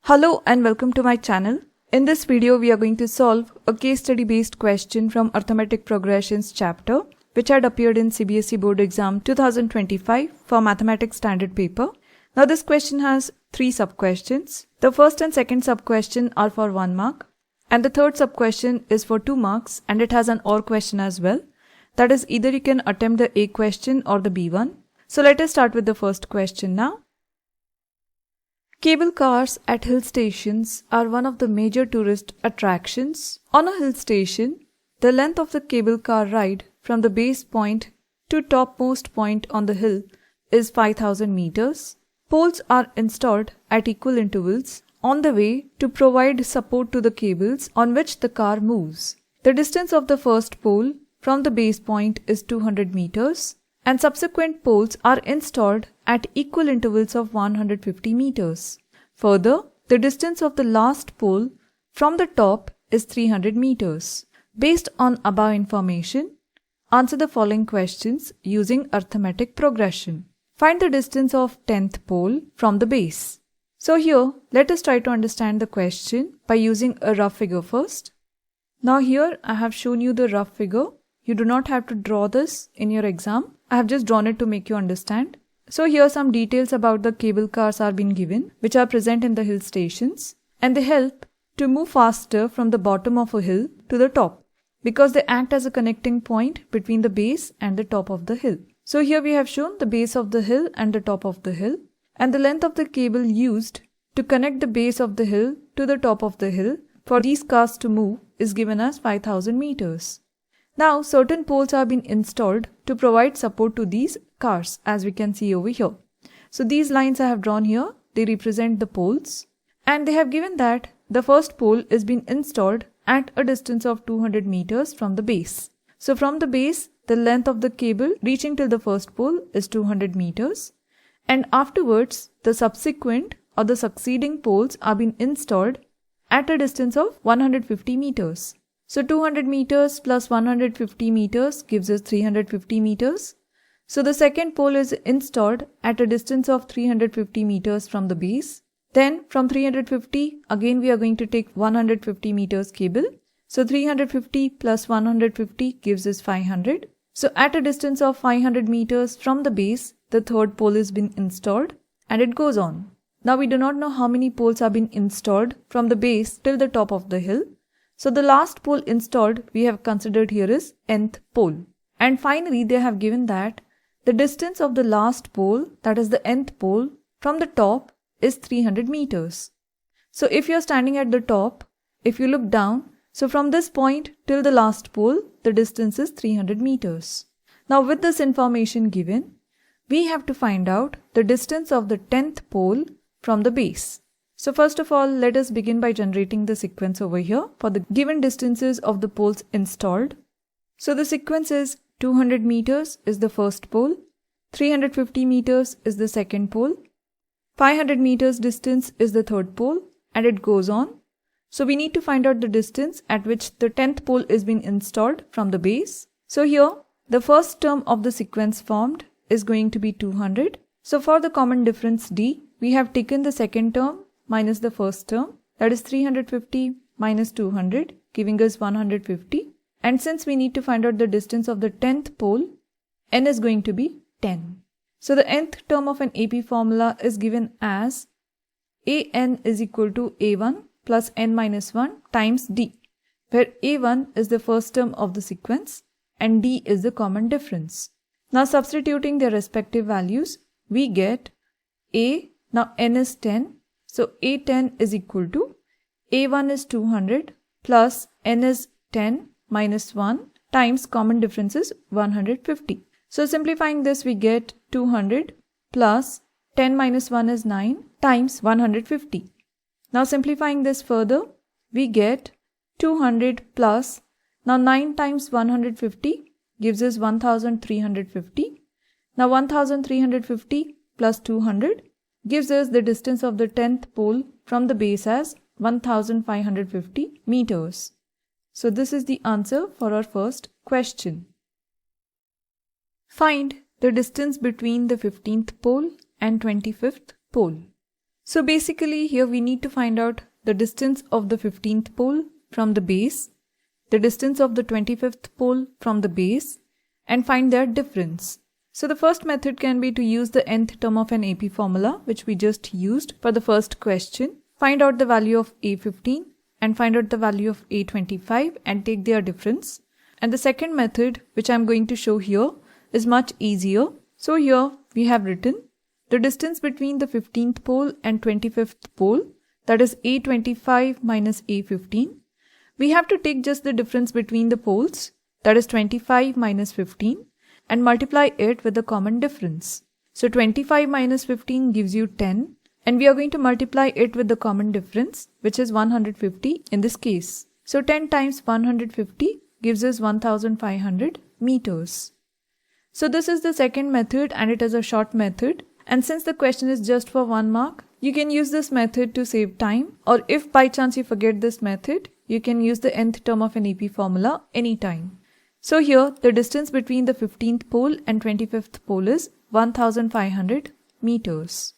Hello and welcome to my channel. In this video, we are going to solve a case study based question from Arithmetic Progressions chapter, which had appeared in CBSE Board Exam 2025 for Mathematics Standard Paper. Now this question has 3 sub-questions. The first and second sub-question are for 1 mark, and the third sub-question is for 2 marks, and it has an OR question as well. That is, either you can attempt the A question or the B one. So let us start with the first question now. Cable cars at hill stations are one of the major tourist attractions. On a hill station, the length of the cable car ride from the base point to topmost point on the hill is 5000 meters. Poles are installed at equal intervals on the way to provide support to the cables on which the car moves. The distance of the first pole from the base point is 200 meters, and subsequent poles are installed at equal intervals of 150 meters. Further, the distance of the last pole from the top is 300 meters. Based on above information, answer the following questions using arithmetic progression. Find the distance of 10th pole from the base. So here, let us try to understand the question by using a rough figure first. Now here, I have shown you the rough figure. You do not have to draw this in your exam. I have just drawn it to make you understand. So here some details about the cable cars are being given, which are present in the hill stations, and they help to move faster from the bottom of a hill to the top, because they act as a connecting point between the base and the top of the hill. So here we have shown the base of the hill and the top of the hill, and the length of the cable used to connect the base of the hill to the top of the hill for these cars to move is given as 5000 meters. Now, certain poles are being installed to provide support to these cars, as we can see over here. So these lines I have drawn here, they represent the poles, and they have given that the first pole is being installed at a distance of 200 meters from the base. So from the base, the length of the cable reaching till the first pole is 200 meters, and afterwards the subsequent or the succeeding poles are being installed at a distance of 150 meters. So 200 meters plus 150 meters gives us 350 meters. So the second pole is installed at a distance of 350 meters from the base. Then from 350, again we are going to take 150 meters cable. So 350 plus 150 gives us 500. So at a distance of 500 meters from the base, the third pole is being installed, and it goes on. Now we do not know how many poles are being installed from the base till the top of the hill. So the last pole installed we have considered here is nth pole. And finally they have given that the distance of the last pole, that is the nth pole, from the top is 300 meters. So if you are standing at the top, if you look down, so from this point till the last pole, the distance is 300 meters. Now with this information given, we have to find out the distance of the 10th pole from the base. So first of all, let us begin by generating the sequence over here for the given distances of the poles installed. So the sequence is 200 meters is the first pole, 350 meters is the second pole, 500 meters distance is the third pole, and it goes on. So we need to find out the distance at which the 10th pole is being installed from the base. So here, the first term of the sequence formed is going to be 200. So for the common difference D, we have taken the second term minus the first term, that is 350 minus 200, giving us 150. And since we need to find out the distance of the 10th pole, n is going to be 10. So the nth term of an AP formula is given as an is equal to a1 plus n minus 1 times d, where a1 is the first term of the sequence and d is the common difference. Now substituting their respective values, we get a, now n is 10. So a10 is equal to a1 is 200 plus n is 10 minus 1 times common difference is 150. So simplifying this, we get 200 plus 10 minus 1 is 9 times 150. Now simplifying this further, we get 200 plus, now 9 times 150 gives us 1350. Now 1350 plus 200 gives us the distance of the 10th pole from the base as 1550 meters. So this is the answer for our first question. Find the distance between the 15th pole and 25th pole. So basically here we need to find out the distance of the 15th pole from the base, the distance of the 25th pole from the base, and find their difference. So the first method can be to use the nth term of an AP formula, which we just used for the first question. Find out the value of A15 and find out the value of A25 and take their difference. And the second method, which I'm going to show here, is much easier. So here we have written the distance between the 15th pole and 25th pole, that is A25 minus A15. We have to take just the difference between the poles, that is 25 minus 15, and multiply it with the common difference. So 25 minus 15 gives you 10, and we are going to multiply it with the common difference, which is 150 in this case. So 10 times 150 gives us 1500 meters. So this is the second method, and it is a short method. And since the question is just for 1 mark, you can use this method to save time, or if by chance you forget this method, you can use the nth term of an AP formula anytime. So here the distance between the 15th pole and 25th pole is 1500 meters.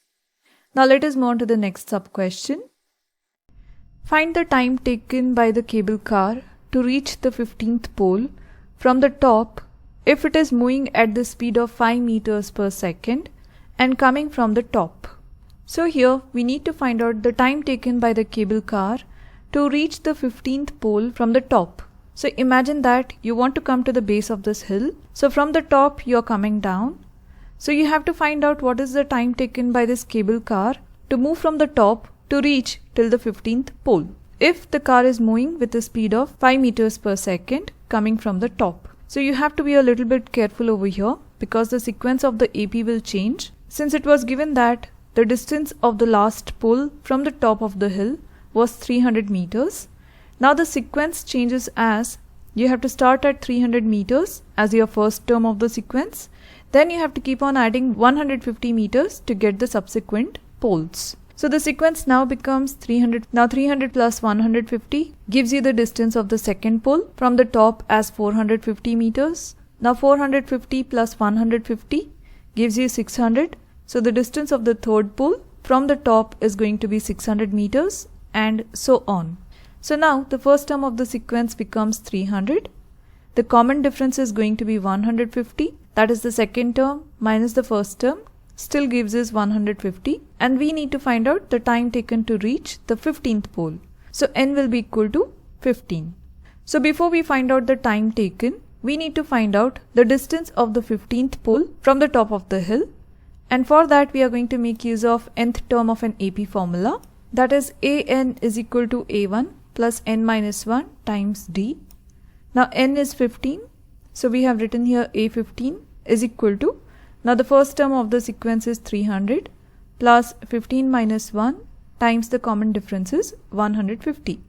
Now let us move on to the next sub question. Find the time taken by the cable car to reach the 15th pole from the top if it is moving at the speed of 5 meters per second and coming from the top. So here we need to find out the time taken by the cable car to reach the 15th pole from the top. So imagine that you want to come to the base of this hill. So from the top you are coming down. So you have to find out what is the time taken by this cable car to move from the top to reach till the 15th pole, if the car is moving with a speed of 5 meters per second coming from the top. So you have to be a little bit careful over here because the sequence of the AP will change. Since it was given that the distance of the last pole from the top of the hill was 300 meters. Now the sequence changes as you have to start at 300 meters as your first term of the sequence. Then you have to keep on adding 150 meters to get the subsequent poles. So the sequence now becomes 300. Now 300 plus 150 gives you the distance of the second pole from the top as 450 meters. Now 450 plus 150 gives you 600. So the distance of the third pole from the top is going to be 600 meters and so on. So now the first term of the sequence becomes 300. The common difference is going to be 150. That is the second term minus the first term still gives us 150, and we need to find out the time taken to reach the 15th pole. So n will be equal to 15. So before we find out the time taken, we need to find out the distance of the 15th pole from the top of the hill, and for that we are going to make use of nth term of an AP formula, that is an is equal to a1 plus n minus 1 times d. Now n is 15, so we have written here a15 is equal to, now the first term of the sequence is 300 plus 15 minus 1 times the common difference is 150.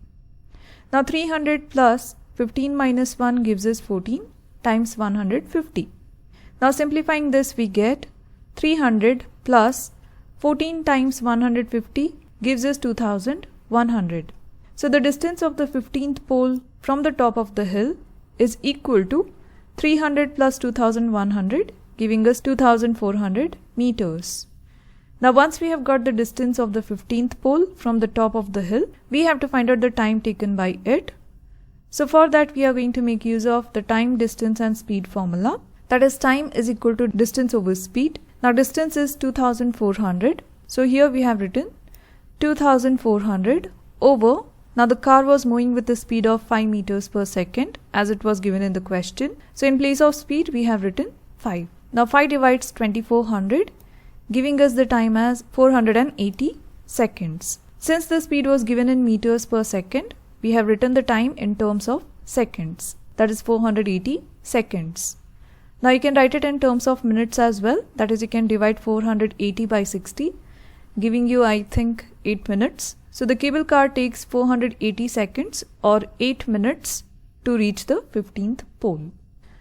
Now 300 plus 15 minus 1 gives us 14 times 150. Now simplifying this we get 300 plus 14 times 150 gives us 2100. So the distance of the 15th pole from the top of the hill is equal to 300 plus 2100, giving us 2400 meters. Now once we have got the distance of the 15th pole from the top of the hill, we have to find out the time taken by it. So for that we are going to make use of the time, distance and speed formula. That is, time is equal to distance over speed. Now distance is 2400. So here we have written 2400 over, now the car was moving with the speed of 5 meters per second as it was given in the question. So in place of speed we have written 5. Now 5 divides 2400, giving us the time as 480 seconds. Since the speed was given in meters per second, we have written the time in terms of seconds. That is 480 seconds. Now you can write it in terms of minutes as well. That is, you can divide 480 by 60, giving you I think 8 minutes. So the cable car takes 480 seconds or 8 minutes to reach the 15th pole.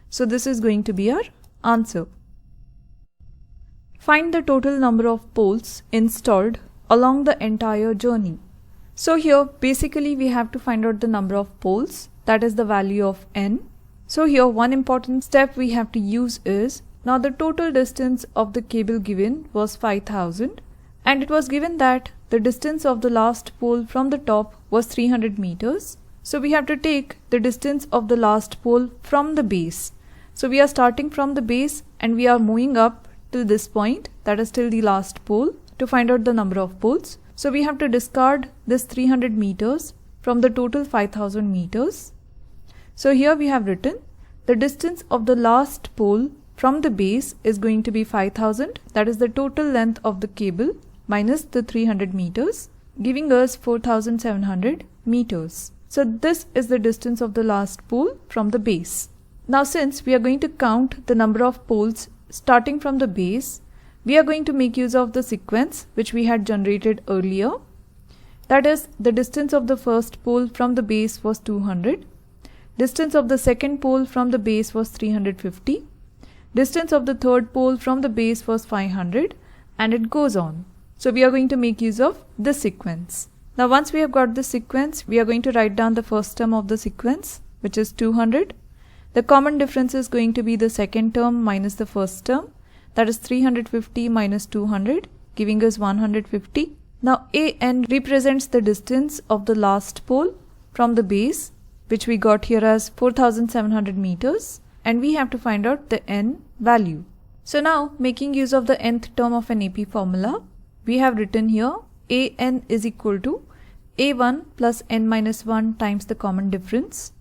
So this is going to be our answer. Find the total number of poles installed along the entire journey. So here basically we have to find out the number of poles, that is the value of n. So here one important step we have to use is, now the total distance of the cable given was 5000 and it was given that the distance of the last pole from the top was 300 meters. So we have to take the distance of the last pole from the base. So we are starting from the base and we are moving up till this point, that is till the last pole, to find out the number of poles. So we have to discard this 300 meters from the total 5000 meters. So here we have written the distance of the last pole from the base is going to be 5000, that is the total length of the cable minus the 300 meters, giving us 4700 meters. So this is the distance of the last pole from the base. Now since we are going to count the number of poles starting from the base, we are going to make use of the sequence which we had generated earlier. That is, the distance of the first pole from the base was 200. Distance of the second pole from the base was 350. Distance of the third pole from the base was 500, and it goes on. So we are going to make use of this sequence. Now once we have got this sequence, we are going to write down the first term of the sequence, which is 200. The common difference is going to be the second term minus the first term, that is 350 minus 200, giving us 150. Now AN represents the distance of the last pole from the base, which we got here as 4700 meters, and we have to find out the N value. So now, making use of the nth term of an AP formula, we have written here AN is equal to A1 plus N minus 1 times the common difference.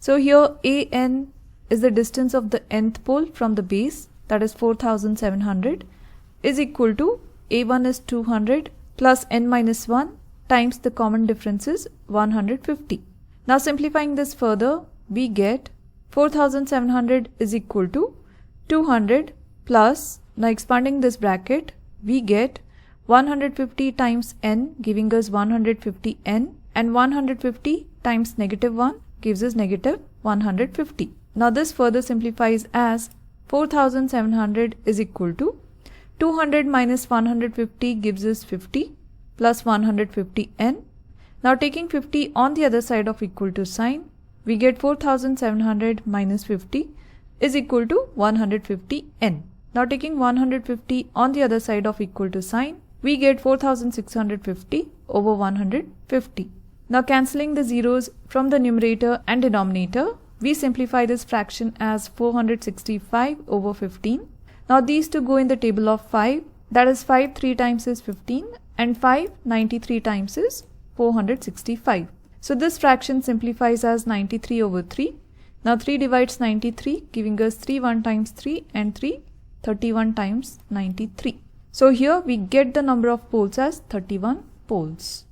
So here AN is the distance of the nth pole from the base, that is 4700, is equal to A1 is 200 plus N minus 1 times the common difference is 150. Now simplifying this further, we get 4700 is equal to 200 plus, now expanding this bracket, we get 150 times n giving us 150n, and 150 times negative 1 gives us negative 150. Now this further simplifies as 4700 is equal to 200 minus 150 gives us 50 plus 150n. Now taking 50 on the other side of equal to sign, we get 4700 minus 50 is equal to 150n. Now taking 150 on the other side of equal to sign, we get 4650 over 150. Now cancelling the zeros from the numerator and denominator, we simplify this fraction as 465 over 15. Now these two go in the table of 5, that is 5 3 times is 15 and 5 93 times is 465. So this fraction simplifies as 93 over 3. Now 3 divides 93, giving us 3 1 times 3 and 3 31 times 93. So here we get the number of poles as 31 poles.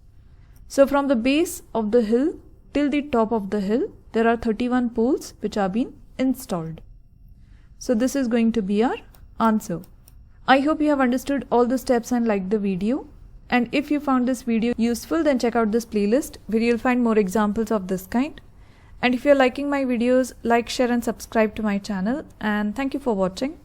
So from the base of the hill till the top of the hill, there are 31 poles which are being installed. So this is going to be our answer. I hope you have understood all the steps and liked the video. And if you found this video useful, then check out this playlist where you'll find more examples of this kind. And if you're liking my videos, like, share and subscribe to my channel. And thank you for watching.